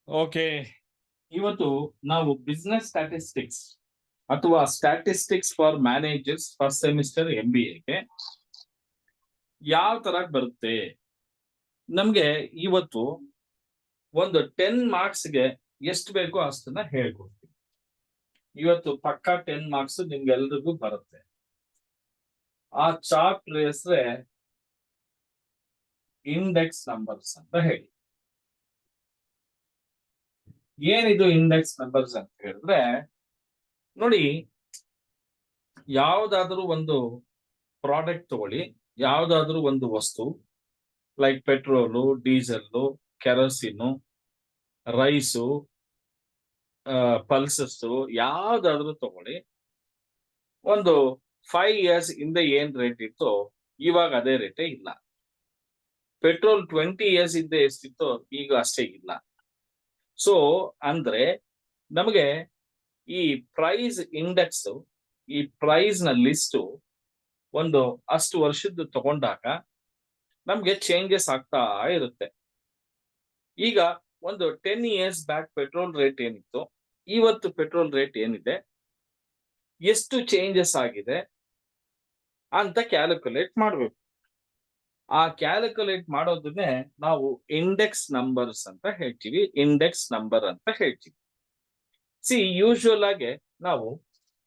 Okay, ಇವತ್ತು ನಾವು business statistics ಅಥವಾ statistics for managers first semester MBAಗೆ ಯಾವ ತರ ಬರುತ್ತೆ ನಮ್ಗೆ ಇವತ್ತು ಒಂದು 10 ಮಾರ್ಕ್ಸ್ಗೆ ಎಷ್ಟು ಬೇಕೋ ಅಷ್ಟನ್ನ ಹೇಳ್ಕೊಡ್ತೀವಿ. ಇವತ್ತು ಪಕ್ಕಾ 10 ಮಾರ್ಕ್ಸ್ ನಿಮ್ಗೆಲ್ರಿಗೂ ಬರುತ್ತೆ. ಆ ಚಾಪ್ಟರ್ ಹೆಸರೇ ಇಂಡೆಕ್ಸ್ ನಂಬರ್ಸ್ ಅಂತ ಹೇಳಿ. ಏನಿದು ಇಂಡೆಕ್ಸ್ ನಂಬರ್ಸ್ ಅಂತ ಹೇಳಿದ್ರೆ, ನೋಡಿ, ಯಾವ್ದಾದ್ರೂ ಒಂದು ಪ್ರಾಡಕ್ಟ್ ತಗೊಳ್ಳಿ, ಯಾವ್ದಾದ್ರೂ ಒಂದು ವಸ್ತು like petrol, diesel, kerosene, rice, pulses, ಯಾವ್ದಾದ್ರೂ ತಗೊಳ್ಳಿ. ಒಂದು 5 years ಹಿಂದೆ ಏನ್ ರೇಟ್ ಇತ್ತು ಇವಾಗ ಅದೇ ರೇಟೇ ಇಲ್ಲ. ಪೆಟ್ರೋಲ್ 20 years ಹಿಂದೆ ಎಷ್ಟಿತ್ತು ಈಗ ಅಷ್ಟೇ ಇಲ್ಲ. ಸೊ ಅಂದ್ರೆ ನಮಗೆ ಈ ಪ್ರೈಸ್ ಇಂಡೆಕ್ಸ್, ಈ ಪ್ರೈಸ್ ನ ಲಿಸ್ಟ್ ಒಂದು ಅಷ್ಟು ವರ್ಷದ್ದು ತಗೊಂಡಾಗ ನಮ್ಗೆ ಚೇಂಜಸ್ ಆಗ್ತಾ ಇರುತ್ತೆ. ಈಗ ಒಂದು 10 years ಬ್ಯಾಕ್ ಪೆಟ್ರೋಲ್ ರೇಟ್ ಏನಿತ್ತು, ಇವತ್ತು ಪೆಟ್ರೋಲ್ ರೇಟ್ ಏನಿದೆ, ಎಷ್ಟು ಚೇಂಜಸ್ ಆಗಿದೆ ಅಂತ ಕ್ಯಾಲ್ಕುಲೇಟ್ ಮಾಡಬೇಕು. ಆ ಕ್ಯಾಲ್ಕುಲೇಟ್ ಮಾಡೋದನ್ನೇ ನಾವು ಇಂಡೆಕ್ಸ್ ನಂಬರ್ಸ್ ಅಂತ ಹೇಳ್ತೀವಿ, ಇಂಡೆಕ್ಸ್ ನಂಬರ್ ಅಂತ ಹೇಳ್ತೀವಿ. ಯೂಶುವಲ್ ಆಗಿ ನಾವು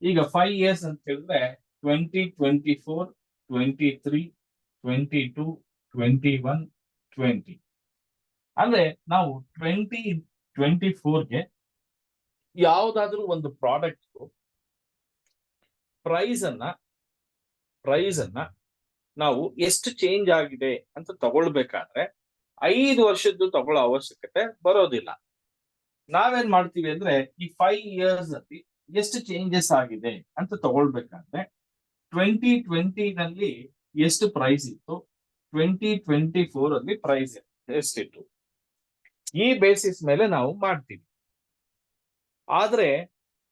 ಈಗ 5 years ಅಂತ ಹೇಳಿದ್ರೆ 2024, 23, 22, 21, 20 ಅಂದ್ರೆ ನಾವು 2024ಗೆ ಯಾವ್ದಾದ್ರೂ ಒಂದು ಪ್ರಾಡಕ್ಟ್ ಪ್ರೈಸ್ ಅನ್ನ ನಾವು ಎಷ್ಟು ಚೇಂಜ್ ಆಗಿದೆ ಅಂತ ತಗೊಳ್ಬೇಕಾದ್ರೆ 5 ವರ್ಷದ್ದು ತಗೊಳ್ಳೋ ಅವಶ್ಯಕತೆ ಬರೋದಿಲ್ಲ. ನಾವೇನ್ ಮಾಡ್ತೀವಿ ಅಂದ್ರೆ ಈ 5 years ಅಲ್ಲಿ ಎಷ್ಟು ಚೇಂಜಸ್ ಆಗಿದೆ ಅಂತ ತಗೊಳ್ಬೇಕಾದ್ರೆ 2020 ನಲ್ಲಿ ಎಷ್ಟು ಪ್ರೈಸ್ ಇತ್ತು, 2024 ಅಲ್ಲಿ ಪ್ರೈಸ್ ಎಷ್ಟಿತ್ತು, ಈ ಬೇಸಿಸ್ ಮೇಲೆ ನಾವು ಮಾಡ್ತೀವಿ. ಆದ್ರೆ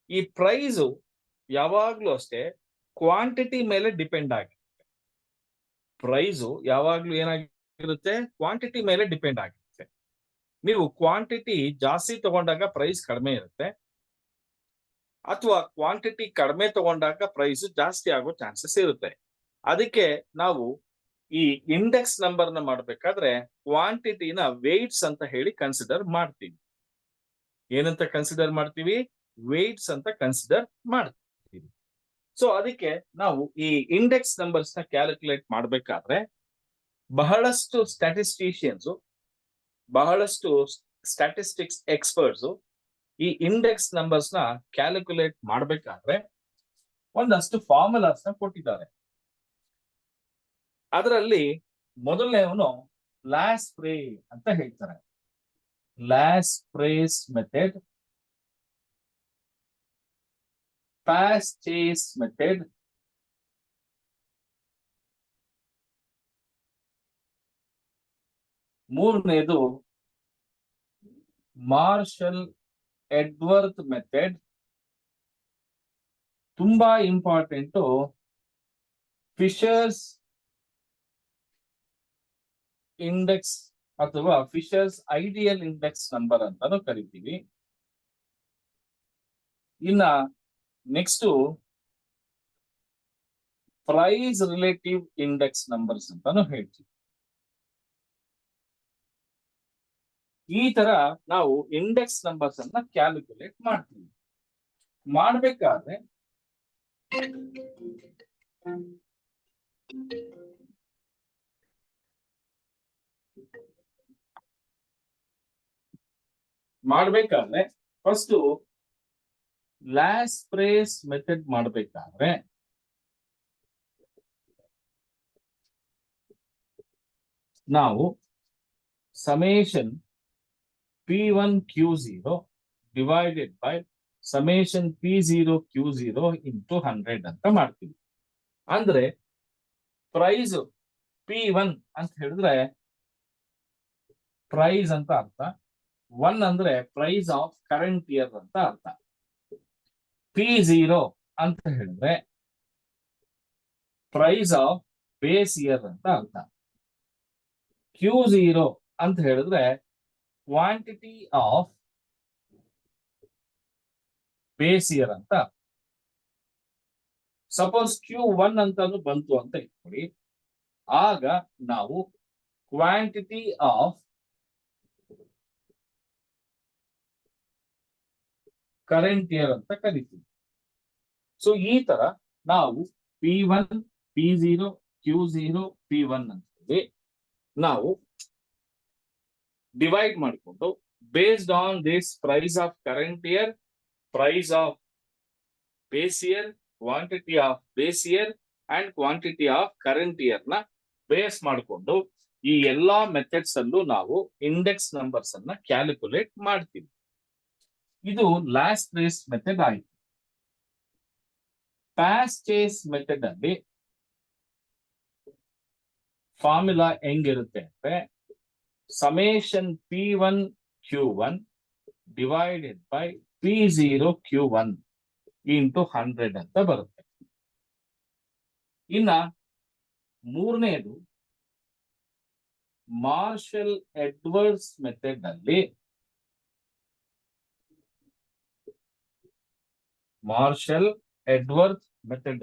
ಈ ಪ್ರೈಸ್ ಯಾವಾಗ್ಲೂ ಅಷ್ಟೇ ಕ್ವಾಂಟಿಟಿ ಮೇಲೆ ಡಿಪೆಂಡ್ ಆಗಿರುತ್ತೆ. ಪ್ರೈಸ್ ಯಾವಾಗ್ಲೂ ಏನಾಗಿರುತ್ತೆ, ಕ್ವಾಂಟಿಟಿ ಮೇಲೆ ಡಿಪೆಂಡ್ ಆಗಿರುತ್ತೆ. ನೀವು ಕ್ವಾಂಟಿಟಿ ಜಾಸ್ತಿ ತಗೊಂಡಾಗ ಪ್ರೈಸ್ ಕಡಿಮೆ ಇರುತ್ತೆ, ಅಥವಾ ಕ್ವಾಂಟಿಟಿ ಕಡಿಮೆ ತಗೊಂಡಾಗ ಪ್ರೈಸ್ ಜಾಸ್ತಿ ಆಗೋ ಚಾನ್ಸಸ್ ಇರುತ್ತೆ. ಅದಕ್ಕೆ ನಾವು ಈ ಇಂಡೆಕ್ಸ್ ನಂಬರ್ ನ ಮಾಡ್ಬೇಕಾದ್ರೆ ಕ್ವಾಂಟಿಟಿನ ವೇಟ್ಸ್ ಅಂತ ಹೇಳಿ ಕನ್ಸಿಡರ್ ಮಾಡ್ತೀವಿ. ಏನಂತ ಕನ್ಸಿಡರ್ ಮಾಡ್ತೀವಿ? ವೇಟ್ಸ್ ಅಂತ ಕನ್ಸಿಡರ್ ಮಾಡ್ತೀವಿ. ಸೊ ಅದಕ್ಕೆ ನಾವು ಈ ಇಂಡೆಕ್ಸ್ ನಂಬರ್ಸ್ ನ ಕ್ಯಾಲ್ಕುಲೇಟ್ ಮಾಡ್ಬೇಕಾದ್ರೆ ಬಹಳಷ್ಟು ಸ್ಟ್ಯಾಟಿಸ್ಟಿಷಿಯನ್ಸ್, ಬಹಳಷ್ಟು ಸ್ಟ್ಯಾಟಿಸ್ಟಿಕ್ಸ್ ಎಕ್ಸ್ಪರ್ಟ್ಸ್ ಈ ಇಂಡೆಕ್ಸ್ ನಂಬರ್ಸ್ ನ ಕ್ಯಾಲ್ಕುಲೇಟ್ ಮಾಡ್ಬೇಕಾದ್ರೆ ಒಂದಷ್ಟು ಫಾರ್ಮುಲಾಸ್ ನ ಕೊಟ್ಟಿದ್ದಾರೆ. ಅದರಲ್ಲಿ ಮೊದಲನೇವನು ಲಾಸ್ಪ್ರೇ ಅಂತ ಹೇಳ್ತಾರೆ. ಲಾಸ್ಪ್ರೇಸ್ ಮೆಥಡ್, ಪಾಸ್ಚೇಸ್ ಮೆಥಡ್, ಮೂರನೇದು ಮಾರ್ಷಲ್ ಎಡ್ವರ್ತ್ ಮೆಥಡ್, ತುಂಬಾ ಇಂಪಾರ್ಟೆಂಟು ಫಿಶರ್ಸ್ ಇಂಡೆಕ್ಸ್ ಅಥವಾ ಫಿಶರ್ಸ್ ಐಡಿಯಲ್ ಇಂಡೆಕ್ಸ್ ನಂಬರ್ ಅಂತಾನು ಕರಿತೀವಿ. ಇನ್ನ next price relative index numbers ಅಂತಾನು ಹೇಳ್ತೀವಿ. ಈ ತರ ನಾವು ಇಂಡೆಕ್ಸ್ ನಂಬರ್ಸ್ ಅನ್ನ ಕ್ಯಾಲ್ಕುಲೇಟ್ ಮಾಡ್ತೀವಿ. ಮಾಡ್ಬೇಕಾದ್ರೆ ಫಸ್ಟ್ ಲಾಸ್ಪ್ರೇಸ್ ಮೆಥಡ್ ಮಾಡ್ಬೇಕಾದ್ರೆ ನಾವು summation P1 Q0 divided by summation P0 Q0 into 100 ಅಂತ ಮಾಡ್ತೀವಿ. ಅಂದ್ರೆ ಪ್ರೈಸ್ P1 ಅಂತ ಹೇಳಿದ್ರೆ ಪ್ರೈಸ್ ಅಂತ ಅರ್ಥ, 1 ಅಂದ್ರೆ ಪ್ರೈಸ್ ಆಫ್ ಕರೆಂಟ್ ಇಯರ್ ಅಂತ ಅರ್ಥ, P0 ಅಂತ ಹೇಳಿದ್ರೆ ಪ್ರೈಸ್ ಆಫ್ ಬೇಸ್ ಇಯರ್ ಅಂತ ಅರ್ಥ, Q0 ಅಂತ ಹೇಳಿದ್ರೆ ಕ್ವಾಂಟಿಟಿ ಆಫ್ ಬೇಸ್ ಇಯರ್ ಅಂತ. ಸಪೋಸ್ Q1 ಅಂತಾನು ಬಂತು ಅಂತ ಇಟ್ಕೊಳ್ಳಿ, ಆಗ ನಾವು ಕ್ವಾಂಟಿಟಿ ಆಫ್ ಕರೆಂಟ್ ಇಯರ್ ಅಂತ ಕರಿತೀವಿ. ಸೊ ಈ ತರ ನಾವು P1, P0, Q0, P1 ಅಂತೇಳಿ ನಾವು ಡಿವೈಡ್ ಮಾಡಿಕೊಂಡು based on this price of current year, price of base year, quantity of base year and quantity of current year ನ ಬೇಸ್ ಮಾಡಿಕೊಂಡು ಈ ಎಲ್ಲಾ ಮೆಥಡ್ಸ್ ಅಲ್ಲೂ ನಾವು ಇಂಡೆಕ್ಸ್ ನಂಬರ್ಸ್ ಅನ್ನ ಕ್ಯಾಲ್ಕುಲೇಟ್ ಮಾಡ್ತೀವಿ. ಇದು ಲಾಸ್ಟ್ ರೇಸ್ ಮೆಥಡ್ ಆಯಿತು. ಪಾಸ್ಟ್ ಚೇಸ್ ಮೆಥಡ್ ಅಲ್ಲಿ ಫಾರ್ಮುಲಾ ಹೆಂಗಿರುತ್ತೆ ಅಂದ್ರೆ summation P1 Q1 divided by P0 Q1 into 100 ಅಂತ ಬರುತ್ತೆ. ಇನ್ನ ಮೂರನೇದು ಮಾರ್ಷಲ್ ಎಡ್ವರ್ಡ್ಸ್ ಮೆಥಡ್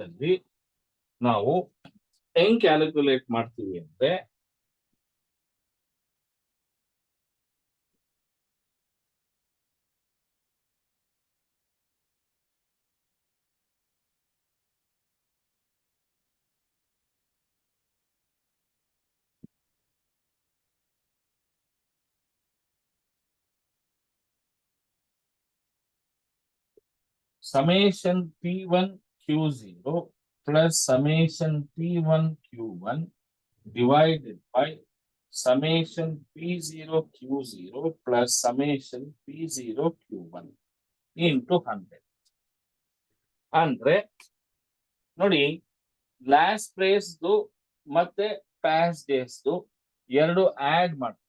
ಅಲ್ಲಿ ನಾವು ಹೆಂಗ್ ಕ್ಯಾಲ್ಕುಲೇಟ್ ಮಾಡ್ತೀವಿ ಅಂದ್ರೆ summation P1 Q0 plus summation P1 Q1 divided by summation P0 Q0 plus summation P0 Q1 into 100. ಅಂದ್ರೆ ನೋಡಿ, ಲಾಸ್ಟ್ ಪ್ಲೇಸ್ ಮತ್ತೆ ಪಾಸ್ಟ್ ಡೇಸ್ ಎರಡು ಆಡ್ ಮಾಡಿ,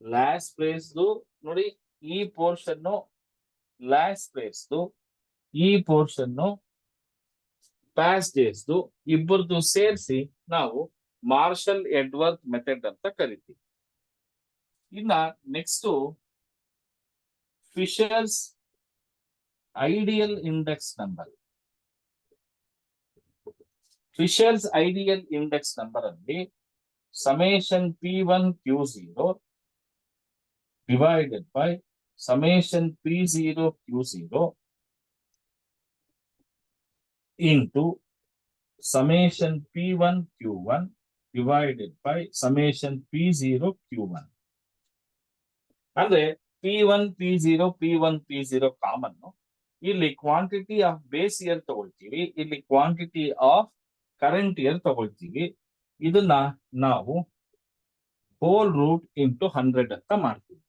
ಲಾಸ್ಟ್ ಪ್ಲೇಸ್ ನೋಡಿ ಈ ಪೋರ್ಷನ್ ಲಾಸ್ಟ್ ಪ್ಲೇಸ್, ಈ ಪೋರ್ಷನ್ ಪಾಸ್ಟ್ ಡೇಸ್ ಇಬ್ಬರದು ಸೇರಿಸಿ ನಾವು ಮಾರ್ಷಲ್ ಎಡ್ವರ್ಡ್ ಮೆಥಡ್ ಅಂತ ಕರಿತೀವಿ. ಇನ್ನ next Fisher's ideal index number. Fisher's ideal index number ಅಲ್ಲಿ summation P1 Q0 divided by summation P0 Q0 into summation P1 Q1 divided by summation P0 Q1. ಅಂದ್ರೆ P1 P0 P1 P0 common, ಇಲ್ಲಿ quantity of base year ತಗೊಳ್ತೀವಿ, ಇಲ್ಲಿ quantity of current year ತಗೊಳ್ತೀವಿ. ಇದನ್ನ ನಾವು hole root into 100 ಅಂತ ಮಾಡ್ತೀವಿ.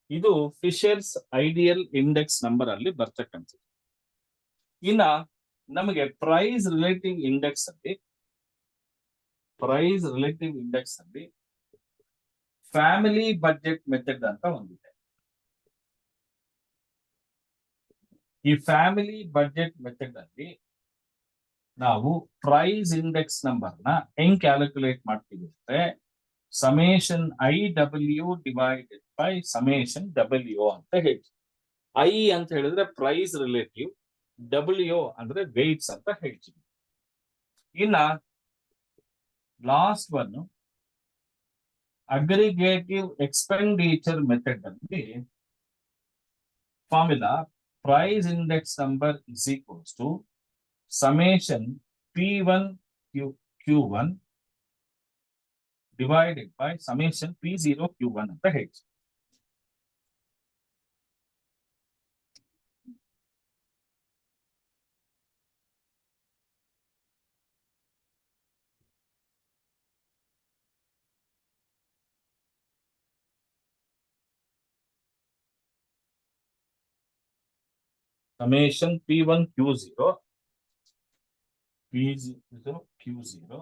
ಇದು ಫಿಶರ್ಸ್ ಐಡಿಯಲ್ ಇಂಡೆಕ್ಸ್ ನಂಬರ್ ಅಲ್ಲಿ ಬರ್ತಕ್ಕಂಥದ್ದು. ಇನ್ನ ನಮಗೆ ಪ್ರೈಸ್ ರಿಲೇಟಿವ್ ಇಂಡೆಕ್ಸ್ ಅಲ್ಲಿ ಫ್ಯಾಮಿಲಿ ಬಜೆಟ್ ಮೆಥಡ್ ಅಂತ ಒಂದಿದೆ. ಈ ಫ್ಯಾಮಿಲಿ ಬಜೆಟ್ ಮೆಥಡ್ ಅಲ್ಲಿ ನಾವು ಪ್ರೈಸ್ ಇಂಡೆಕ್ಸ್ ನಂಬರ್ ನ ಹೆಂಗ್ ಕ್ಯಾಲ್ಕುಲೇಟ್ ಮಾಡ್ತೀವಿ ಅಂದ್ರೆ summation IW divided by summation W ಅಂತ ಹೇಳ್ತೀವಿ. I ಅಂತ ಹೇಳಿದ್ರೆ ಪ್ರೈಸ್ ರಿಲೇಟಿವ್, W ಅಂದ್ರೆ ವೇಟ್ಸ್ ಅಂತ ಹೇಳ್ತೀವಿ. ಇನ್ನ last one aggregative expenditure method ಅಲ್ಲಿ formula price index number is equals to summation P1 Q1 divided by summation P0 Q1 ಅಂತ ಹೇಳ್ತೀವಿ. summation P1 Q0 P0 Q0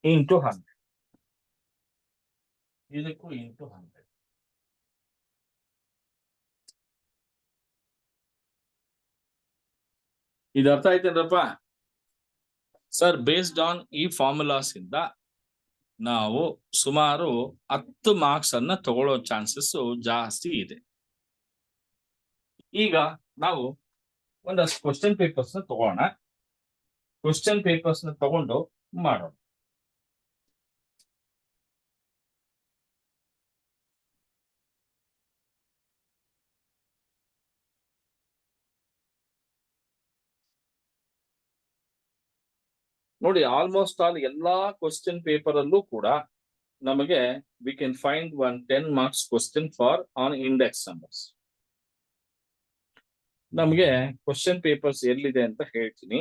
into 100. ಇದಕ್ಕೂ into 100. ಇದು ಅರ್ಥ ಆಯ್ತೇನ್ರಪ್ಪ ಸರ್? ಬೇಸ್ಡ್ ಆನ್ ಈ ಫಾರ್ಮುಲಾಸ್ ಇಂದ ನಾವು ಸುಮಾರು 10 ಮಾರ್ಕ್ಸ್ ಅನ್ನ ತಗೊಳ್ಳೋ ಚಾನ್ಸಸ್ ಜಾಸ್ತಿ ಇದೆ. ಈಗ ನಾವು ಒಂದಷ್ಟು ಕ್ವಶನ್ ಪೇಪರ್ಸ್ ನ ತಗೋಣ. ಕ್ವಶನ್ ಪೇಪರ್ಸ್ ನ ತಗೊಂಡು ಮಾಡೋಣ. ನೋಡಿ, ಆಲ್ಮೋಸ್ಟ್ ಆಲ್ ಎಲ್ಲಾ ಕ್ವಶನ್ ಪೇಪರ್ ಅಲ್ಲೂ ಕೂಡ ನಮಗೆ we can find 10 marks question for on index numbers. ನಮಗೆ ಕ್ವಶನ್ ಪೇಪರ್ಸ್ ಎಲ್ಲಿದೆ ಅಂತ ಹೇಳ್ತೀನಿ.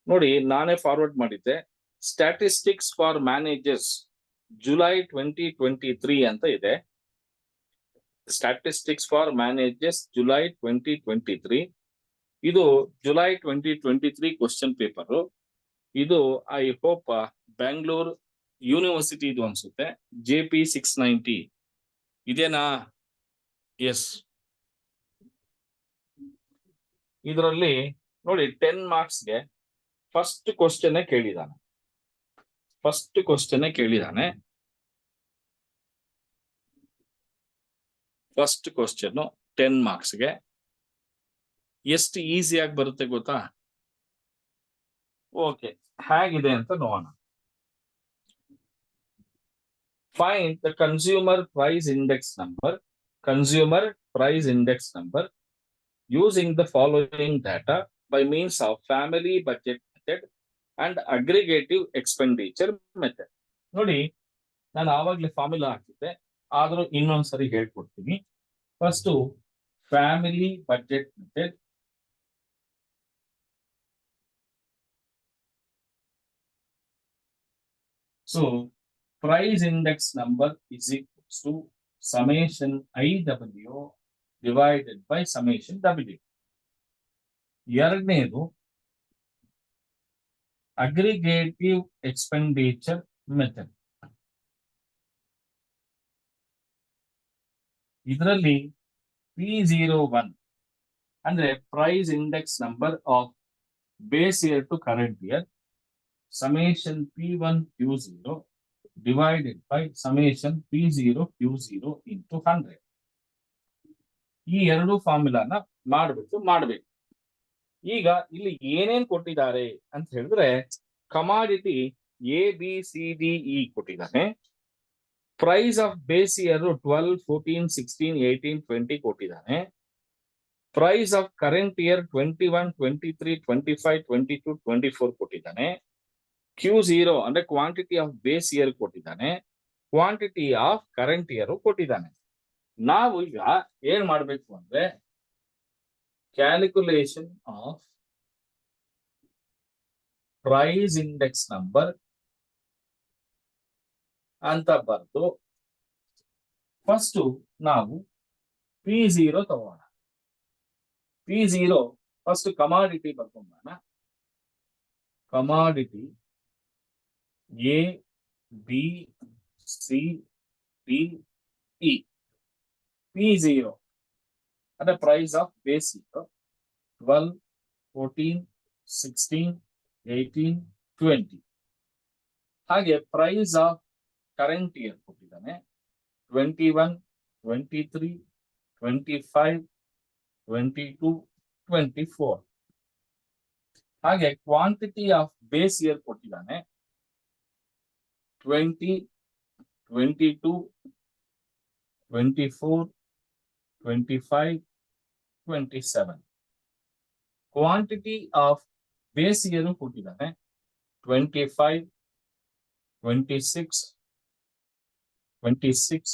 ನೋಡಿ, ನಾನೇ ಫಾರ್ವರ್ಡ್ ಮಾಡಿದ್ದೆ. ಸ್ಟ್ಯಾಟಿಸ್ಟಿಕ್ಸ್ ಫಾರ್ ಮ್ಯಾನೇಜರ್ಸ್ ಜುಲೈ 2023 ಅಂತ ಇದೆ. Statistics for managers July 2023. ಇದು ಜುಲೈ 2023 ಕ್ವಶನ್ ಪೇಪರ್. ಇದು ಐ ಹೋಪ್ ಬ್ಯಾಂಗ್ಳೂರ್ ಯೂನಿವರ್ಸಿಟಿ ಇದು ಅನ್ಸುತ್ತೆ. JP 690 ಇದೇನಾ? ಎಸ್. ಇದರಲ್ಲಿ ನೋಡಿ 10 ಮಾರ್ಕ್ಸ್ಗೆ ಫಸ್ಟ್ ಕ್ವಶನ್ ಕೇಳಿದಾನೆ. ಫಸ್ಟ್ ಕ್ವಶನ್ 10 ಮಾರ್ಕ್ಸ್ಗೆ ಎಷ್ಟು ಈಸಿಯಾಗಿ ಬರುತ್ತೆ ಗೊತ್ತಾ? ಓಕೆ, ಹೇಗಿದೆ ಅಂತ ನೋಡೋಣ. Find the consumer price index number using the following data by means of family budget method and aggregative expenditure method. ನೋಡಿ, ನಾನು ಆವಾಗಲೇ ಫಾರ್ಮುಲಾ ಹಾಕಿದ್ದೆ, ಆದ್ರೂ ಇನ್ನೊಂದ್ಸರಿ ಹೇಳ್ಕೊಡ್ತೀನಿ. First family budget method. So price index number is equals to summation IW divided by summation W. ಎರಡನೇದು aggregative expenditure method. ಇದರಲ್ಲಿ P01 ಅಂದ್ರೆ price index number of base year to current year, summation P1 Q0 divided by summation P0 Q0 into 100. ಈ ಎರಡು ಫಾರ್ಮುಲಾನ ಮಾಡಬೇಕು. ಈಗ ಇಲ್ಲಿ ಏನೇನ್ ಕೊಟ್ಟಿದ್ದಾರೆ ಅಂತ ಹೇಳಿದ್ರೆ, ಕಮಾಡಿಟಿ ABCDE ಕೊಟ್ಟಿದ್ದಾನೆ. ಪ್ರೈಸ್ ಆಫ್ ಬೇಸ್ ಇಯರ್ 12, 14, 16, 18, 20 ಕೊಟ್ಟಿದ್ದಾನೆ. ಪ್ರೈಸ್ ಆಫ್ ಕರೆಂಟ್ ಇಯರ್ 21, 23, 25, 22, 24 ಕೊಟ್ಟಿದ್ದಾನೆ. Q0 ಅಂದ್ರೆ ಕ್ವಾಂಟಿಟಿ ಆಫ್ ಬೇಸ್ ಇಯರ್ ಕೊಟ್ಟಿದ್ದಾನೆ. ಕ್ವಾಂಟಿಟಿ ಆಫ್ ಕರೆಂಟ್ ಇಯರ್ ಕೊಟ್ಟಿದ್ದಾನೆ. ನಾವು ಈಗ ಏನ್ ಮಾಡ್ಬೇಕು ಅಂದ್ರೆ, calculation of price index number ಅಂತ ಬರ್ದು ಫಸ್ಟ್ ನಾವು P0 ತಗೋಣ. P0 ಫಸ್ಟ್ ಕಮಾಡಿಟಿ ಬರ್ಕೊಂಡ. Commodity ABCDE. P0 ಅಂದ್ರೆ ಪ್ರೈಸ್ ಆಫ್ ಬೇಸ್ ಇಯರ್ 12, 14, 16, 18, 20. ಹಾಗೆ ಪ್ರೈಸ್ ಆಫ್ ಕರೆಂಟ್ ಇಯರ್ ಕೊಟ್ಟಿದ್ದಾನೆ 21, 23, 25, 22, 24. ಹಾಗೆ ಕ್ವಾಂಟಿಟಿ ಆಫ್ ಬೇಸ್ ಇಯರ್ ಕೊಟ್ಟಿದ್ದಾನೆ 20, 22, 24, 25, 27. ಕ್ವಾಂಟಿಟಿ ಆಫ್ ಬೇಸ್ ಇಯರ್ ಕೊಟ್ಟಿದ್ದಾನೆ 25, 26, 28,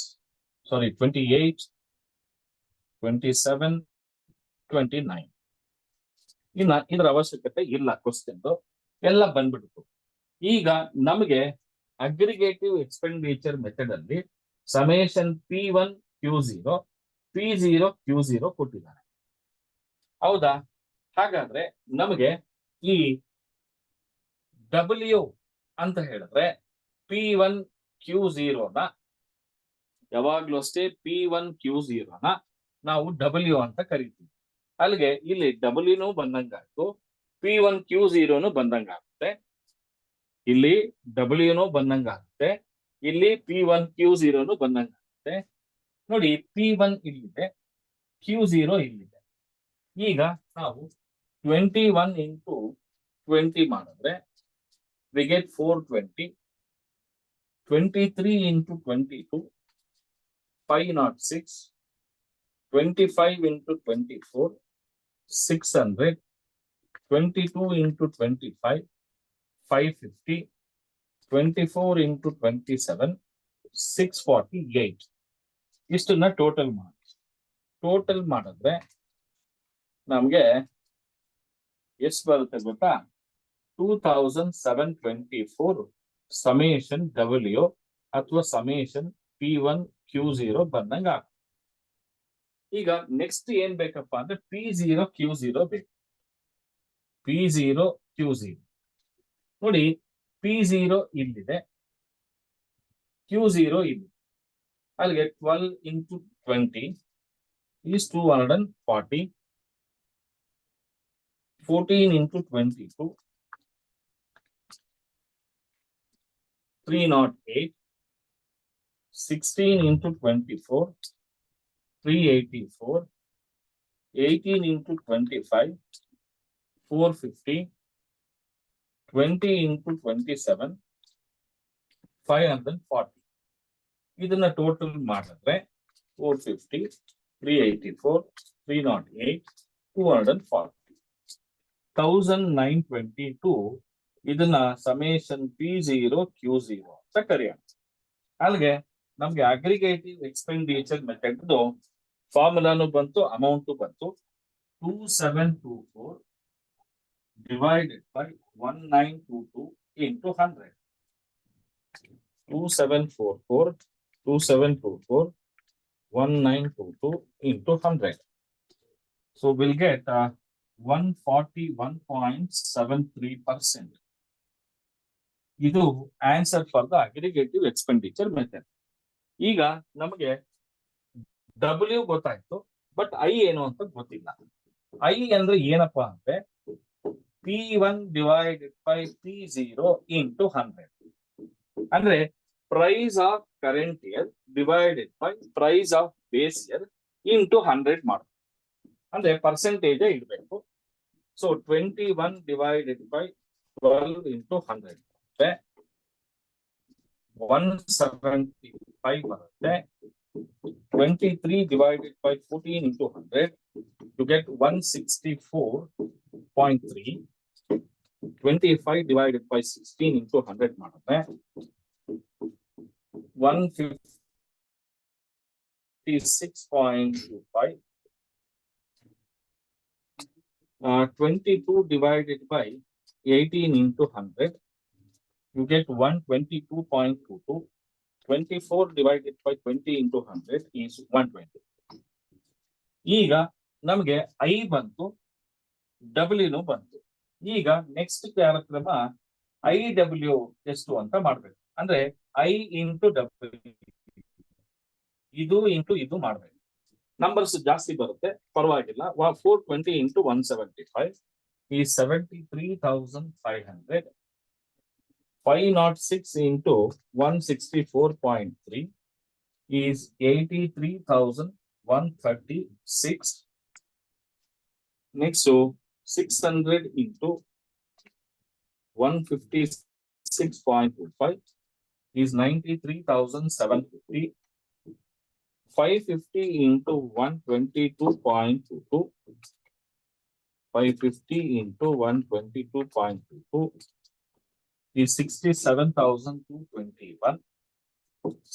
27, 29. ಇನ್ನ ಇದರ ಅವಶ್ಯಕತೆ ಇಲ್ಲ, ಕ್ವಶನ್ ಎಲ್ಲ ಬಂದ್ಬಿಡ್ತು. ಈಗ ನಮಗೆ ಅಗ್ರಿಗೇಟಿವ್ ಎಕ್ಸ್ಪೆಂಡಿಚರ್ ಮೆಥಡ್ ಅಲ್ಲಿ summation P1 Q0, P0 Q0 ಕೊಟ್ಟಿದ್ದಾರೆ. ಹೌದಾ? ಹಾಗಾದ್ರೆ ನಮಗೆ ಈ W ಅಂತ ಹೇಳಿದ್ರೆ P1 Q0 ನ ಯಾವಾಗ್ಲೂ ಅಷ್ಟೇ P1 Q0 ನ ನಾವು W ಅಂತ ಕರಿತೀವಿ. ಅಲ್ಲಿಗೆ ಇಲ್ಲಿ W ಬಂದಂಗಾಯ್ತು, P1 Q0 ಬಂದಂಗಾಗುತ್ತೆ, ಇಲ್ಲಿ W ಬಂದಂಗಾಗುತ್ತೆ, ಇಲ್ಲಿ P1 Q0 ಬಂದಂಗಾಗುತ್ತೆ. ನೋಡಿ P1 ಇಲ್ಲಿದೆ, Q0 ಇಲ್ಲಿದೆ. ಈಗ ನಾವು 21 into 20 ಮಾಡಿದ್ರೆ we get 420. 23 into 22, 506. 25 into 24, 600. 22 into 25, 550. 24 into 27, 648. ಇಷ್ಟನ್ನ total ಮಾಡಿದ್ರೆ ನಮ್ಗೆ ಎಷ್ಟು ಬರುತ್ತೆ ಗೊತ್ತಾ? 2724 ಸಮೇಷನ್ ಡಬ್ಲ್ಯೂ ಅಥವಾ ಸಮೇಷನ್ P1 Q0 ಬಂದಂಗ. ಈಗ ನೆಕ್ಸ್ಟ್ ಏನ್ ಬೇಕಪ್ಪ ಅಂದ್ರೆ P0 Q0 ಬೇಕು. P0 Q0 ನೋಡಿ, P0 ಇಲ್ಲಿದೆ, Q0 ಇಲ್ಲಿ. ಅಲ್ಲಿಗೆ 12 into 20 is 240. 14 into 22, 308. 16 into 24, 384. 18 into 25, 450. 20 into 27, 540. ಇದನ್ನ ಟೋಟಲ್ ಮಾಡಿದ್ರೆ 450, 384, 308, 240. 1922 ಇದನ್ನ ಸಮೇಷನ್ P0 Q0 ಅಂತ ಕರೆಯೋಣ. ಅಲ್ಲಿಗೆ ನಮ್ಗೆ ಅಗ್ರಿಗೇಟಿವ್ ಎಕ್ಸ್ಪೆಂಡಿಚರ್ ಮೆಥಡ್ ಫಾರ್ಮುಲಾನು ಬಂತು, ಅಮೌಂಟ್ ಬಂತು. 2724 divided by 1922 into 100. 2724 1922 into 100. So we'll get 141.73%. ಇದು answer for the aggregative expenditure method. ಈಗ ನಮಗೆ ಡಬ್ಲ್ಯೂ ಗೊತ್ತಾಯ್ತು, ಬಟ್ ಐ ಏನು ಅಂತ ಗೊತ್ತಿಲ್ಲ. ಐ ಅಂದ್ರೆ ಏನಪ್ಪಾ ಅಂದ್ರೆ P1 divided by P0 into 100. ಅಂದ್ರೆ price of current year divided by price of base year into 100 ಮಾಡೋದು. ಅಂದ್ರೆ ಪರ್ಸೆಂಟೇಜ್ ಇಡಬೇಕು. ಸೊ 21 divided by 12 into 100 ಬರುತ್ತೆ 175 ಬರುತ್ತೆ. 23 divided by 14 into 100, you get 164.3. 25 divided by 16 into 100 ಮಾಡಿದ್ರೆ 156.25. 22 divided by 18 into 100, you get 122.22. 24 divided by 20 into 100 is 120. ಈಗ ನಮಗೆ I ಬಂತು, ಡಬ್ಲ್ಯೂನು ಬಂತು. ಈಗ ನೆಕ್ಸ್ಟ್ ಕಾರ್ಯಕ್ರಮ IW ಎಷ್ಟು ಅಂತ ಮಾಡ್ಬೇಕು. ಅಂದ್ರೆ ಐ ಇಂಟು ಡಬ್ಲ್ಯೂ, ಇದು ಇಂಟು ಇದು ಮಾಡ್ಬೇಕು. ನಂಬರ್ಸ್ ಜಾಸ್ತಿ ಬರುತ್ತೆ, ಪರವಾಗಿಲ್ಲ. 420 into 175 is 73,500. 506 into 164.3 is 83,136. Next, so 600 into 156.25 is 93,750. 550 into 122.22. 550 into 122.22 is 67,221.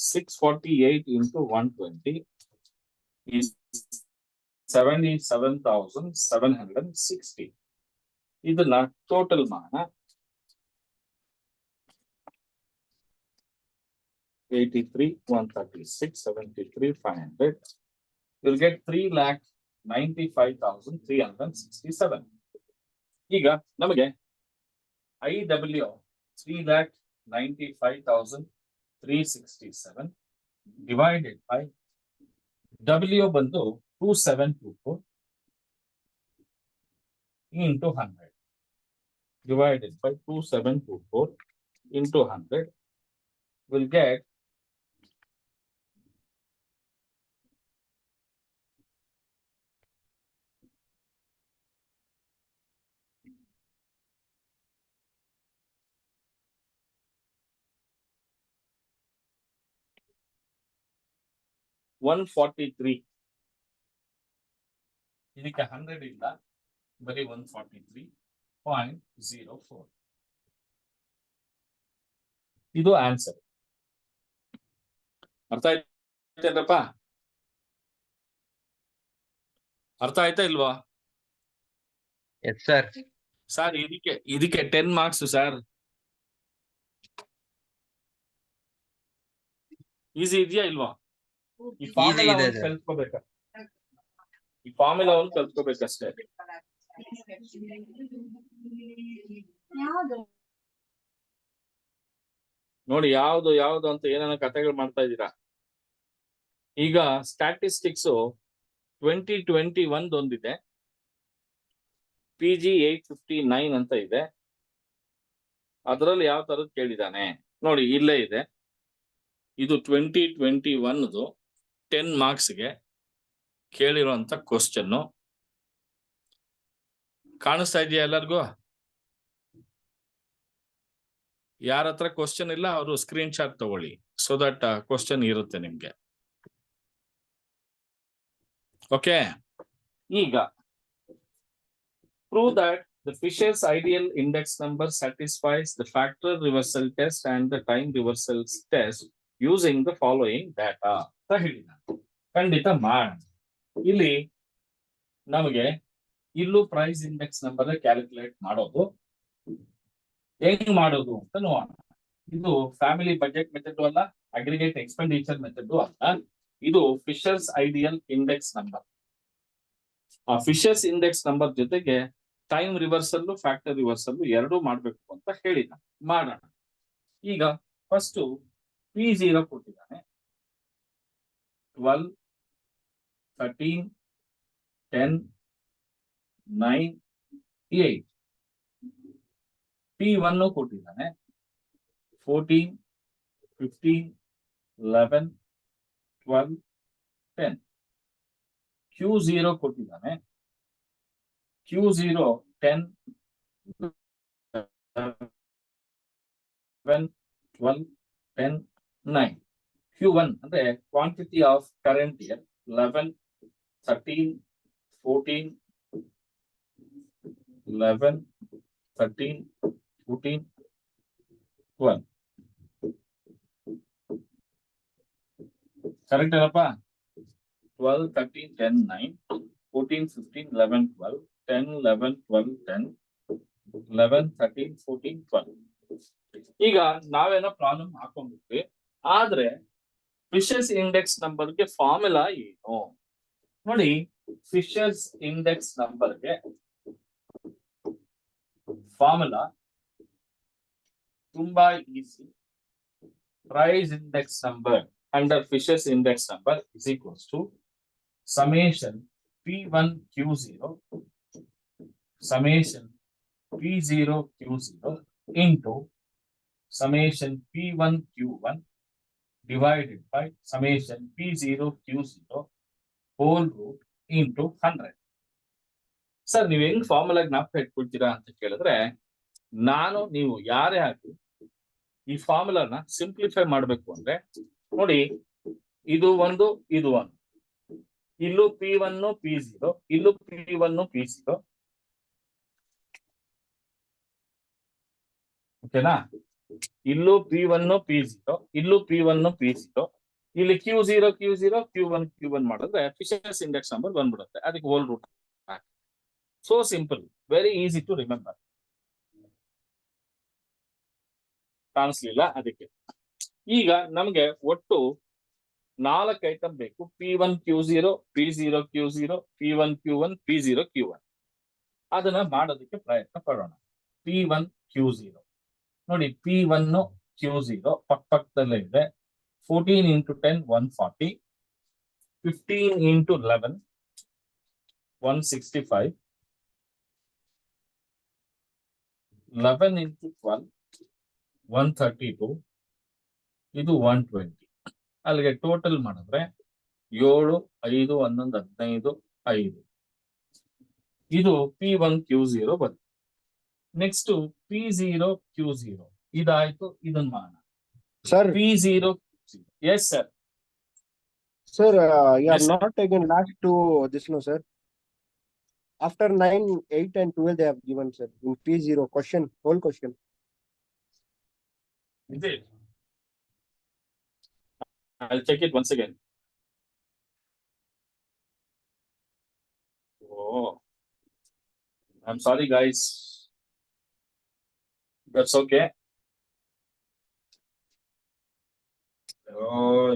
648 into 120 is 77,760. ಇದನ್ನ ಟೋಟಲ್ ಮಾಡೋಣ. 83, 136, 73, 500. You'll get 3,95,367. ಈಗ ನಮಗೆ IW 3,95,367 divided by W ಬಂದು 2724 into 100 divided by 2724 into 100 will get 143. ಇದಕ್ಕೆ 100 ಇಂದ ಬರೀ 143.04. ಇದು ಆನ್ಸರ್. ಅರ್ಥ ಆಯ್ತೇನಪ್ಪ? ಅರ್ಥ ಆಯ್ತಾ ಇಲ್ವಾ? Yes sir. ಸರ್ ಇದಕ್ಕೆ 10 ಮಾರ್ಕ್ಸ್ ಸರ್. ಈಸಿ ಇದೆಯಾ ಇಲ್ವಾ? ಈ ಫಾರ್ಮುಲಾ ಒಂದು ಕಲ್ತ್ಕೋಬೇಕು. ಈ ಫಾರ್ಮುಲಾ ಒಂದು ಕಲ್ತ್ಕೋಬೇಕಷ್ಟೇ. ನೋಡಿ ಯಾವ್ದು ಅಂತ ಏನೇನೋ ಕಥೆಗಳು ಮಾಡ್ತಾ ಇದ್ದೀರಾ. ಈಗ ಸ್ಟ್ಯಾಟಿಸ್ಟಿಕ್ಸ್ 2021 ಒಂದಿದೆ, PG 859 ಅಂತ ಇದೆ. ಅದರಲ್ಲಿ ಯಾವ ತರದ್ ಕೇಳಿದಾನೆ ನೋಡಿ, ಇಲ್ಲೇ ಇದೆ. ಇದು 2021 10 ಮಾರ್ಕ್ಸ್ಗೆ ಕೇಳಿರುವಂತ ಕ್ವಶನ್. ಕಾಣಿಸ್ತಾ ಇದೆಯಾ ಎಲ್ಲರಿಗೂ? ಯಾರ ಹತ್ರ ಕ್ವಶನ್ ಇಲ್ಲ ಅವರು ಸ್ಕ್ರೀನ್ ಶಾಟ್ ತಗೊಳ್ಳಿ, ಸೊ ದಟ್ ಕ್ವಶನ್ ಇರುತ್ತೆ ನಿಮ್ಗೆ. ಓಕೆ, ಈಗ prove that the Fisher's ideal index number satisfies the factor reversal test and the time reversal test using the following data ಅಂತ ಹೇಳಿದ. ಖಂಡಿತ ಮಾಡೋಣ. ಇಲ್ಲಿ ನಮಗೆ ಇಲ್ಲೂ ಪ್ರೈಸ್ ಇಂಡೆಕ್ಸ್ ನಂಬರ್ ಕ್ಯಾಲ್ಕುಲೇಟ್ ಮಾಡೋದು ಹೆಂಗ್ ಮಾಡೋದು ಅಂತ ನೋಡೋಣ. ಇದು ಫ್ಯಾಮಿಲಿ ಬಜೆಟ್ ಮೆಥಡ್ ಅಲ್ಲ, ಅಗ್ರಿಗೇಟ್ ಎಕ್ಸ್ಪೆಂಡಿಚರ್ ಮೆಥಡ್ ಅಲ್ಲ, ಇದು ಫಿಶರ್ಸ್ ಐಡಿಯಲ್ ಇಂಡೆಕ್ಸ್ ನಂಬರ್. ಆ ಫಿಶರ್ಸ್ ಇಂಡೆಕ್ಸ್ ನಂಬರ್ ಜೊತೆಗೆ ಟೈಮ್ ರಿವರ್ಸಲ್, ಫ್ಯಾಕ್ಟರ್ ರಿವರ್ಸಲ್ ಎರಡೂ ಮಾಡ್ಬೇಕು ಅಂತ ಹೇಳಿದ. ಮಾಡೋಣ. ಈಗ ಫಸ್ಟ್ P0 ಕೊಟ್ಟಿದ್ದಾನೆ 12, 13, 10, 9, 8. P1 ಕೊಟ್ಟಿದ್ದಾನೆ 14, 15, 11, 12, 10. Q0 ಕೊಟ್ಟಿದ್ದಾನೆ Q0 10, 11, 12, 10, 9. Q1 ಅಂದ್ರೆ quantity of current year 11, 13, 14, 11, 13, 14, 12. Correct ಅಲ್ಲಪ್ಪ? 12, 13, 10, 9, 14, 15, 11, 12, 10, 11, 12, 10, 11, 13, 14, 12. ಈಗ ನಾವೇನೋ ಪ್ರಾಬ್ಲಮ್ ಹಾಕೊಂಡ್ಬಿಟ್ವಿ, ಆದ್ರೆ ಫಿಶರ್ಸ್ ಇಂಡೆಕ್ಸ್ ನಂಬರ್ಗೆ ಫಾರ್ಮುಲಾ ಏನು ನೋಡಿ. ಫಿಶರ್ಸ್ ಇಂಡೆಕ್ಸ್ ನಂಬರ್ಗೆ ಫಾರ್ಮುಲಾ ತುಂಬಾ easy. Price index number under Fisher's index number is equals to summation P1 Q0 summation P0 Q0 into summation P1 Q1 divided by summation P0 Q0 whole root into 100. Sir ನೀವ್ ಹೆಂಗ್ formula ಜ್ಞಾಪಕ ಇಟ್ಕೊಳ್ತೀರಾ ಅಂತ ಕೇಳಿದ್ರೆ, ನೀವು ಯಾರೇ ಆಗಿ ಈ ಫಾರ್ಮುಲಾನ simplify ಮಾಡ್ಬೇಕು ಅಂದ್ರೆ ನೋಡಿ, ಇದು ಒಂದು, ಇಲ್ಲೂ P1 P0, ಇಲ್ಲೂ P1 P0. ಓಕೆನಾ? ಇಲ್ಲೂ P1 P0, ಇಲ್ಲೂ P1 P0, ಇಲ್ಲಿ Q0 Q1 ಮಾಡಿದ್ರೆ ಫಿಶರ್ಸ್ ಇಂಡೆಕ್ಸ್ ನಂಬರ್ ಬಂದ್ಬಿಡುತ್ತೆ. ಅದಕ್ಕೆ whole root. So simple, very easy to remember. ಕಾಣಿಸ್ಲಿಲ್ಲ ಅದಕ್ಕೆ. ಈಗ ನಮ್ಗೆ ಒಟ್ಟು 4 ಐಟಮ್ ಬೇಕು. P1 Q0, P0 Q0, P1 Q1, P0 Q1. ಅದನ್ನ ಮಾಡೋದಕ್ಕೆ ಪ್ರಯತ್ನ ಪಡೋಣ. P1 Q0 ನೋಡಿ, P1 Q0 ಪಕ್ಕದಲ್ಲೇ ಇದೆ. 14 into 10 140, 15 into 11 165, 11 into 12 132, ಇದು 120. ಅಲ್ಲಿಗೆ ಟೋಟಲ್ ಮಾಡಿದ್ರೆ 7, 5, 11, 15, 5. ಇದು P1 Q0 ಬಂತು. ನೆಕ್ಸ್ಟ್ P0 Q0 ಇದಾಯ್ತು. ಇದನ್ನ ಮಾಡೋಣ sir. P0 yes sir. Sir, you have Yes. not taken last two this no, sir. After 9, 8, and 12, they have given, sir. In P0 question, whole question. Is it? I'll check it once again. Oh, I'm sorry, guys. That's okay. Oh,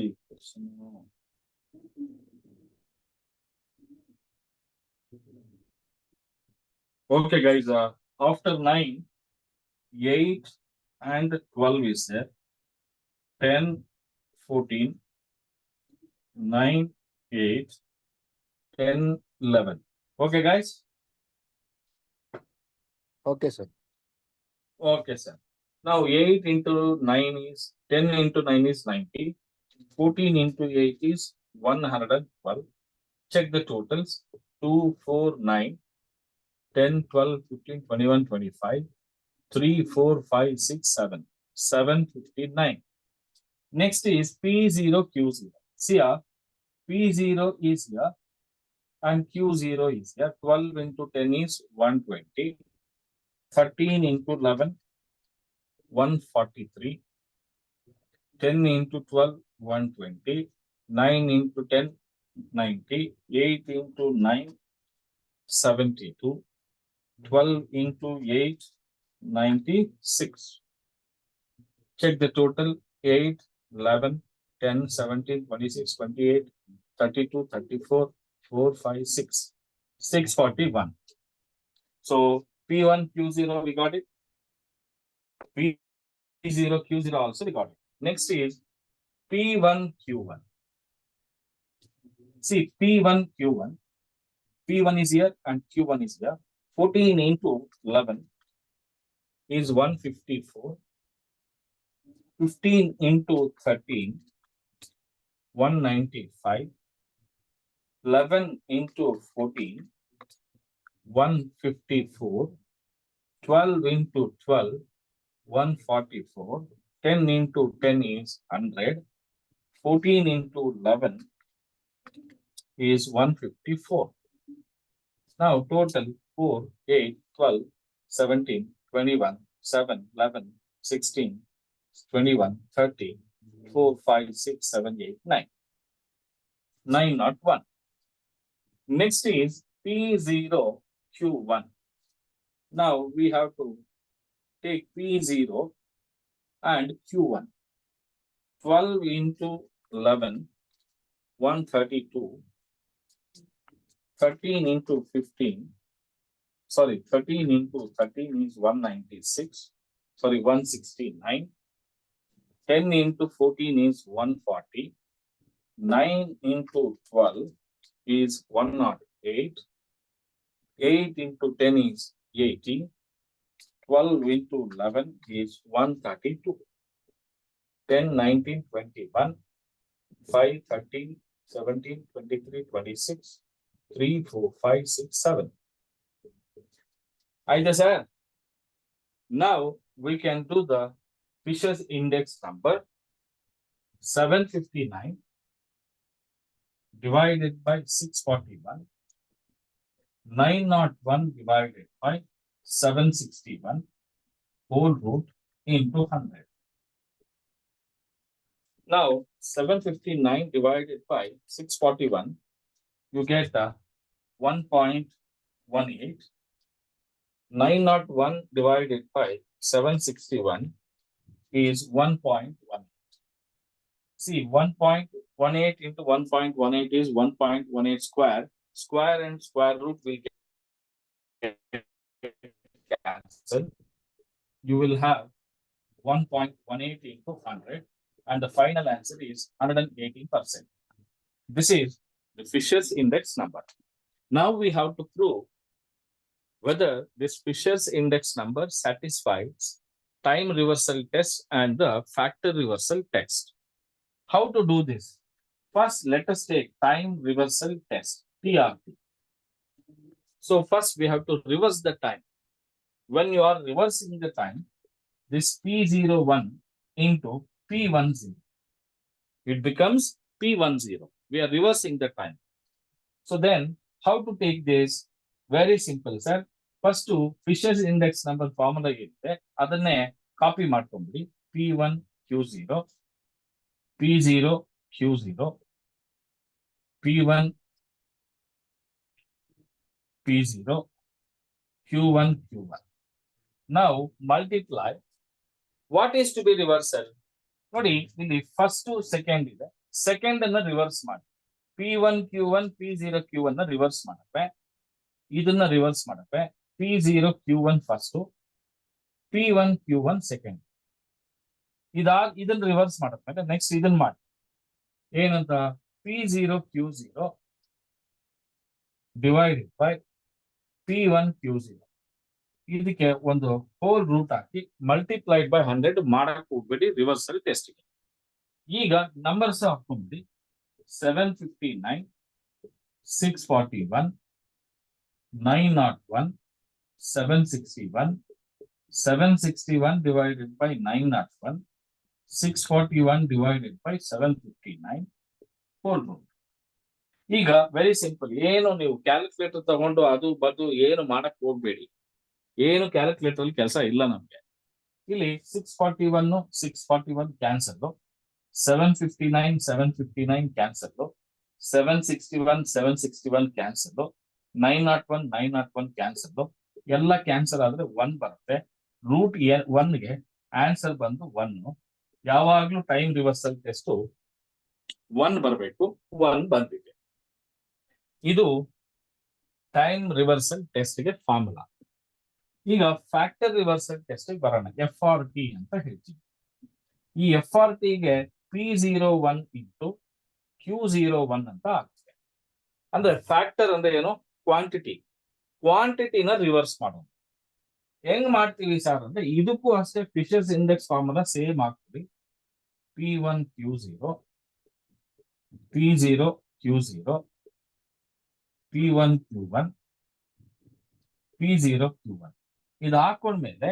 okay, guys. After 9, 8, and 12 is there. 10, 14, 9, 8, 10, 11. Okay, guys. Okay, sir. Okay, sir. Now 8 into 9 is 10 into 9 is 90. 14 into 8 is 112. Check the totals. 2, 4, 9, 10, 12, 15, 21, 25. 3, 4, 5, 6, 7. 7, 59. Next is P0, Q0. See here, P0 is here and Q0 is here. 12 into 10 is 120. 13 into 11, 143. 10 into 12, 120. 9 into 10, 90. 8 into 9, 72. 12 into 8, 96. Check the total. 8, 11, 10, 17, 26, 28, 32, 34, 4, 5, 6. 641. So P1, Q0, we got it. P0, Q0 also we got it. Next is P1, Q1. See, P1, Q1. P1 is here and Q1 is here. 14 into 11 is 154. 15 into 13, 195. 11 into 14, 154. 12 into 12, 144. 10 into 10 is 100. 14 into 11 is 154. Now total 4, 8, 12, 17, 21, 7, 11, 16, 21, 30, 4, 5, 6, 7, 8, 9. 9 not 1. Next is P0, Q1. Now we have to take P0 and Q1. 12 into 11, 132. 13 into 15. Sorry, 13 into 13 is 196. Sorry, 169. 10 into 14 is 140. 9 into 12 is 108. 8 into 10 is 80. 12 into 11 is 132. 10, 19, 21. 5, 13, 17, 23, 26. 3, 4, 5, 6, 7. Aida sir. Now we can do the Fisher's index number. 759 divided by 641. 901 divided by 761 whole root into 100. Now 759 divided by 641, you get 1.18. 901 divided by 761 is 1.18. See, 1.18 into 1.18 is 1.18 square. Square and square root will get cancelled. You will have 1.18 into 100 and the final answer is 118%. This is the Fisher's index number. Now we have to prove whether this Fisher's index number satisfies time reversal test and the factor reversal test. How to do this? First, let us take time reversal test, TRT. So first we have to reverse the time. When you are reversing the time, this P01 into P10, it becomes P10. We are reversing the time. So then, how to take this? Very simple, sir. First, Fisher's index number formula ಇದೆ ಅದನ್ನೇ copy ಮಾಡ್ಕೊಂಡ್ಬಿಡಿ. P1 Q0, P0 Q0, P1 P0, Q1 Q1. Now multiply. What is to be reversal? ನೋಡಿ ಇಲ್ಲಿ first second ಇದೆ, second ಅನ್ನ reverse ಮಾಡಿ. P1 Q1 P0 Q1 ನ reverse ಮಾಡಕ್ಕೆ, ಇದನ್ನ ರಿವರ್ಸ್ ಮಾಡಕ್ಕೆ P0 Q1 first, P1 Q1 second. ಇದನ್ನ ರಿವರ್ಸ್ ಮಾಡಕ್ಕೆ ನೆಕ್ಸ್ಟ್ ಇದನ್ನ ಮಾಡಿ. ಏನಂತ? P0 Q0 divided by P1 Q0. ಇದಕ್ಕೆ ಒಂದು ಹೋಲ್ ರೂಟ್ ಹಾಕಿ ಮಲ್ಟಿಪ್ಲೈಡ್ ಬೈ 100 ಮಾಡಕ್ ಹೋಗ್ಬೇಡಿ ರಿವರ್ಸಲ್ ಟೆಸ್ಟ್ಗೆ. ಈಗ ನಂಬರ್ಸ್ ಹಾಕೊಂಡ್ಬಿಡಿ. 759, 641, 901, 761, 761 divided by 901, 641 divided by 759 whole root. ಈಗ ವೆರಿ ಸಿಂಪಲ್, ಏನು ನೀವು ಕ್ಯಾಲ್ಕುಲೇಟರ್ ತಗೊಂಡು ಅದು ಬದು ಏನು ಮಾಡಕ್ ಹೋಗ್ಬೇಡಿ. ಏನು ಕ್ಯಾಲ್ಕುಲೇಟರ್ ಅಲ್ಲಿ ಕೆಲಸ ಇಲ್ಲ ನಮ್ಗೆ. ಇಲ್ಲಿ 641 641 ಕ್ಯಾನ್ಸಲ್, 759 759 ಕ್ಯಾನ್ಸಲ್, 761 761 ಕ್ಯಾನ್ಸಲ್, 901 901 ಕ್ಯಾನ್ಸಲ್. ಎಲ್ಲ ಕ್ಯಾನ್ಸಲ್ ಆದ್ರೆ 1 ಬರುತ್ತೆ. ರೂಟ್ 1ಗೆ ಆನ್ಸರ್ ಬಂದು 1. ಯಾವಾಗ್ಲೂ ಟೈಮ್ ರಿವರ್ಸಲ್ ಟೆಸ್ಟ್ 1 ಬರಬೇಕು. 1 ಬಂದಿದೆ. ಇದು ಟೈಮ್ ರಿವರ್ಸಲ್ ಟೆಸ್ಟ್ಗೆ ಫಾರ್ಮುಲಾ. ಈಗ ಫ್ಯಾಕ್ಟರ್ ರಿವರ್ಸಲ್ ಟೆಸ್ಟ್ ಬರೋಣ. FRT ಅಂತ ಹೇಳ್ತೀವಿ. ಈ FRT ಗೆ P01 ಇಂಟು Q01 ಅಂತ ಆಗ್ತದೆ. ಅಂದ್ರೆ ಫ್ಯಾಕ್ಟರ್ ಅಂದ್ರೆ ಏನು? ಕ್ವಾಂಟಿಟಿ. ಕ್ವಾಂಟಿಟಿನ ರಿವರ್ಸ್ ಮಾಡೋಣ. ಹೆಂಗ್ ಮಾಡ್ತೀವಿ ಸರ್ ಅಂದ್ರೆ ಇದಕ್ಕೂ ಅಷ್ಟೇ ಫಿಶರ್ಸ್ ಇಂಡೆಕ್ಸ್ ಫಾರ್ಮುಲಾ ಸೇಮ್ ಆಗ್ತದೆ. P1 Q0, P0 Q0, P1 Q1, P0 Q1. ಇದು ಹಾಕೊಂಡ್ಮೇಲೆ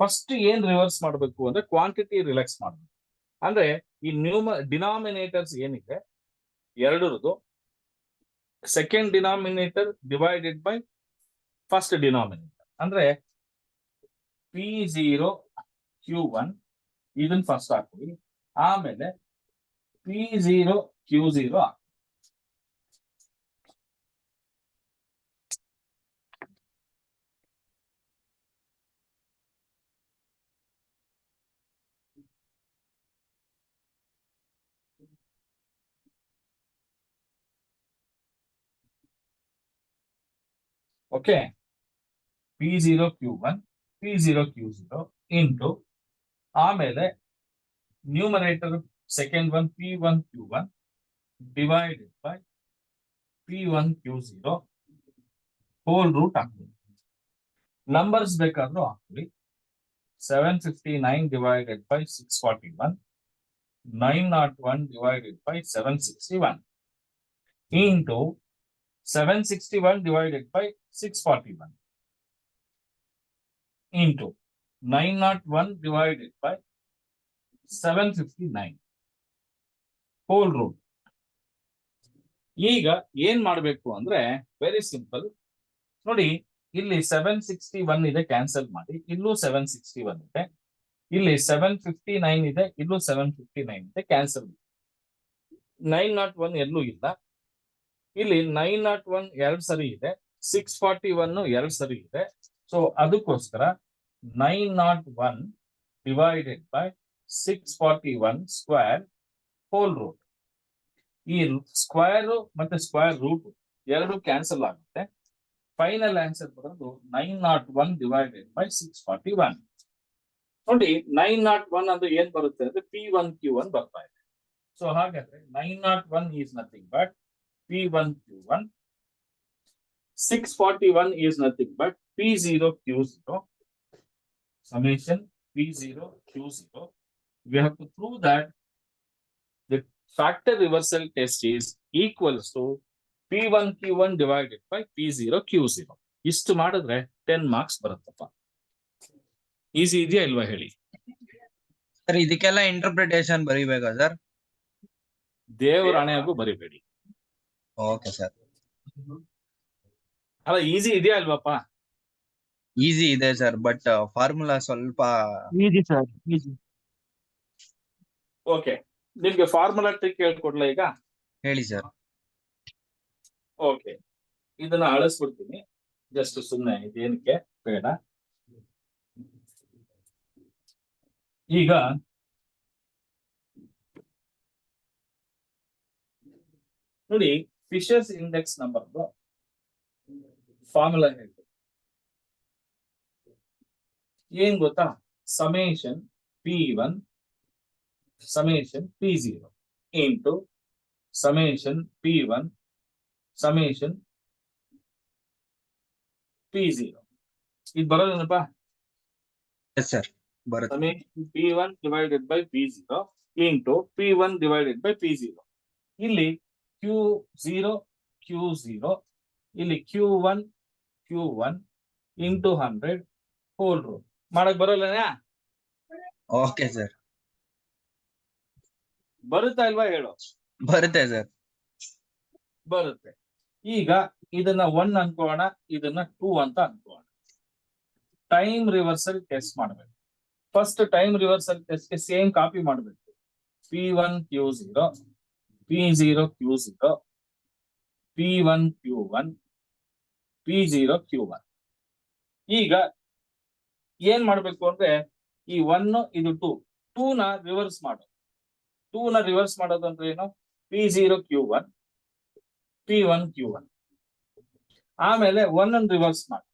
ಫಸ್ಟ್ ಏನ್ ರಿವರ್ಸ್ ಮಾಡಬೇಕು ಅಂದ್ರೆ ಕ್ವಾಂಟಿಟಿ ರಿಲ್ಯಾಕ್ಸ್ ಮಾಡಬೇಕು. ಅಂದ್ರೆ ಈ ಡಿನಾಮಿನೇಟರ್ಸ್ ಏನಿದೆ ಎರಡರದು second denominator divided by first denominator. ಅಂದ್ರೆ P0 Q1 ಇದನ್ನ ಫಸ್ಟ್ ಹಾಕಿ, ಆಮೇಲೆ P0 Q0 ಹಾಕಿ. Okay, P0 Q1 P0 Q0 into ಆಮೇಲೆ numerator second one P1 Q1 divided by P1 Q0 whole root ಹಾಕ್ತೀವಿ. ನಂಬರ್ಸ್ ಬೇಕಾದ್ರೂ ಹಾಕ್ತೀವಿ. 759 divided by 641, 901 divided by 761 into 761 divided by 641 into 901 divided by 759 whole root. ಈಗ ಏನ್ ಮಾಡಬೇಕು ಅಂದ್ರೆ very simple. ನೋಡಿ ಇಲ್ಲಿ 761 ಇದೆ, ಕ್ಯಾನ್ಸಲ್ ಮಾಡಿ. ಇಲ್ಲೂ 761 ಇದೆ, ಇಲ್ಲಿ 759 ಇದೆ, ಇಲ್ಲೂ 759 ಇದೆ, ಕ್ಯಾನ್ಸಲ್. 901 ಎಲ್ಲೂ ಇಲ್ಲ. ಇಲ್ಲಿ 901 2 ಸರಿ ಇದೆ, 641 2 ಸರಿ ಇದೆ. ಸೊ ಅದಕ್ಕೋಸ್ಕರ 901 divided by 641 square whole root. ಈ ಸ್ಕ್ವೇರ್ ಮತ್ತೆ ಸ್ಕ್ವೇರ್ ರೂಟ್ ಎರಡು ಕ್ಯಾನ್ಸಲ್ ಆಗುತ್ತೆ. ಫೈನಲ್ ಆನ್ಸರ್ ಬರೋದು 901 ಡಿವೈಡೆಡ್ ಬೈ 641. ನೋಡಿ 901 ಅಂದ್ರೆ ಏನ್ ಬರುತ್ತೆ ಅಂದ್ರೆ P1 Q1 ಬರ್ತಾ ಇದೆ. ಸೊ ಹಾಗಾದ್ರೆ 901 is nothing but P1 Q1, 641 is nothing but P0 Q0, summation P0 Q0. We have to prove that the factor reversal test is equals to P1 Q1 divided by P0 Q0. ಇಷ್ಟು ಮಾಡಿದ್ರೆ 10 marks ಬರುತ್ತಪ್ಪ. Easy ಇದೆಯಾ ಇಲ್ವಾ ಹೇಳಿ? Sir ಇದಕ್ಕೆಲ್ಲ interpretation ಬರೀಬೇಕಾ sir? ದೇವರ ಹಣೆಯಾಗೂ ಬರಿಬೇಡಿ. Okay sir. ಅಲ್ಲ ಈಸಿ ಇದೆಯಾ ಅಲ್ವಪ್ಪ? ಈಸಿ ಇದೆ ಸರ್, ಬಟ್ ಫಾರ್ಮುಲಾ ಸ್ವಲ್ಪ. Easy sir, easy. ಓಕೆ, ನಿಮ್ಗೆ ಫಾರ್ಮುಲಾ ಟ್ರಿಕ್ ಹೇಳ್ಕೊಡ್ಲಾ ಈಗ? ಹೇಳಿ ಸರ್. ಓಕೆ, ಇದನ್ನ ಅಳಿಸ್ಬಿಡ್ತೀನಿ, ಜಸ್ಟ್ ಸುಮ್ಮನೆ ಇದೇನಕ್ಕೆ ಬೇಡ. ಈಗ ನೋಡಿ, ಫಿಶರ್ಸ್ ಇಂಡೆಕ್ಸ್ ನಂಬರ್ ಫಾರ್ಮುಲಾ ಹೇಳ್ತೀನಿ. ಏನ್ ಗೊತ್ತಾ? Summation P1 summation P0 into summation P1 summation P0. ಇದು ಬರೋದೇನಪ್ಪ? ಎಸ್ ಸರ್, ಬರುತ್ತೆ. Summation P1 divided by P0 into P1 divided by P0. ಇಲ್ಲಿ Q0 Q0, ಇಲ್ಲಿ Q1 Q1 into 100 hole rule ಮಾಡಕ್ ಬರೋಲ್ಲ? Okay sir. ಬರುತ್ತಾ ಇಲ್ವಾ ಹೇಳು? ಬರುತ್ತೆ ಸರ್. ಬರುತ್ತೆ. ಈಗ ಇದನ್ನ 1 ಅನ್ಕೋಣ, ಇದನ್ನ 2 ಅಂತ ಅನ್ಕೋಣ. ಟೈಮ್ ರಿವರ್ಸಲ್ ಟೆಸ್ಟ್ ಮಾಡ್ಬೇಕು. ಫಸ್ಟ್ ಟೈಮ್ ರಿವರ್ಸಲ್ ಟೆಸ್ಟ್ ಗೆ ಸೇಮ್ ಕಾಪಿ ಮಾಡ್ಬೇಕು. P1 Q0 P0 Q0 P1 Q1 P0 Q1. ಈಗ ಏನ್ ಮಾಡ್ಬೇಕು ಅಂದ್ರೆ, ಈ 1 ಇದು 2 ನ ರಿವರ್ಸ್ ಮಾಡು. 2 ನ ರಿವರ್ಸ್ ಮಾಡೋದು ಅಂದ್ರೆ ಏನು? P0 Q1 P1 Q1. ಆಮೇಲೆ 1 ಅನ್ನು ರಿವರ್ಸ್ ಮಾಡು.